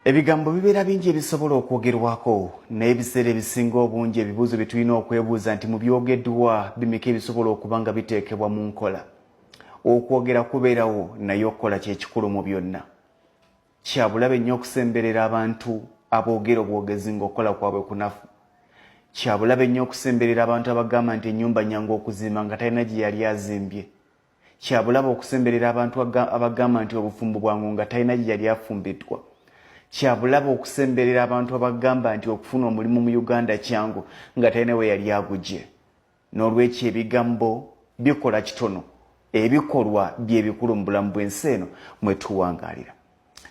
Ebigambo bibeera bingi ebisobola okwogerwako naye ebiseera ebisinga obungi ebibuuzo bye tulina okwebuuza nti mu byogeddwa bimeka ebisobola okuba nga biteekebwa mu nkola. Okwogera kubeerawo naye okukola kye kikulu mu byonna. Kyabulabe nnyo okusemberera abantu aboogera obwogezi ng'okukola kwabwe kunafu. Kyabulabe nnyo okusemberera abantu abagamba nti ennyumba nnyangu okuzimba nga talina gye yali azimbye. Kyabulabe okusemberera abantu abagamba nti obufumbo bwangu nga talina gye yali afumbiddwa. Kyabulabe okusemberera abantu abagamba nti okufuna omulimu mu Uganda kyangu nga talina we yali agugye. N'olwekyo ebigambo bikola kitono, ebikolwa bye bikulu mu bulamu bw'ensi eno mwe tuwangaalira.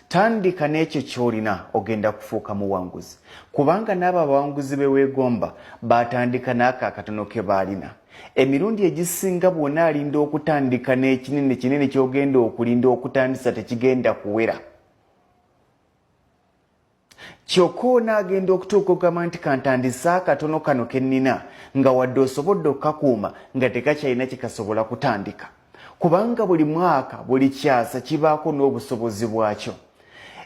Tandika n'ekyo ky'olina ogenda kufuuka muwanguzi, kubanga n'abo abawanguzi be weegomba baatandika n'ako akatono ke baalina. Emirundi egisinga bw'ona alinda okutandika n'ekinene kinene ky'ogenda okulinda okutandisa tekigenda kuwera. Kyokka onaagenda okutuuka okugamba nti kantandise akatono kano ke nnina nga wadde osobodde okukakuuma nga tekakyalina kye kasobola kutandika. Kubanga buli mwaka buli kyasa kibaako n'obusobozi bwakyo.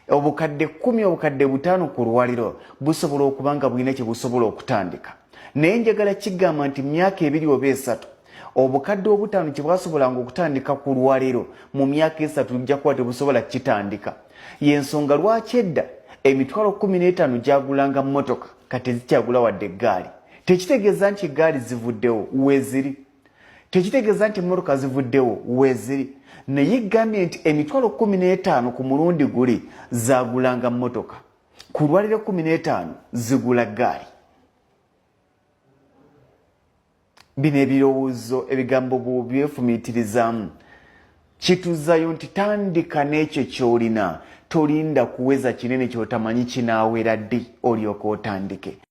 Obukadde 10 obukadde 5 ku lwaliro busobola okuba nga bulina kye busobola okutandika. Naye njagala kigamba nti myaka 2 oba 3 obukadde 5 kye bwasobolanga okutandika ku lwaliro mu myaka 3 lijja kuba tebusobola kitandika. Y'ensonga lwaki edda emitwalo 15 gyagulanga mmotoka kati zikyagula wadde eggaali. Tekitegeeza nti eggaali zivuddewo weeziri. Tekitegeeza nti emmotoka zivuddewo weeziri. Naye gambye nti emitwalo 15 ku mulundi guli zaagulanga mmotoka. Ku lwaliro 15 zigula ggaali. Bino ebirowoozo ebigambo byefumiitirizaamu kituzayo nti tandika n'ekyo ky'olina. Tolinda kuweza kinene ky'otamanyi kinaawera ddi olyoka otandike.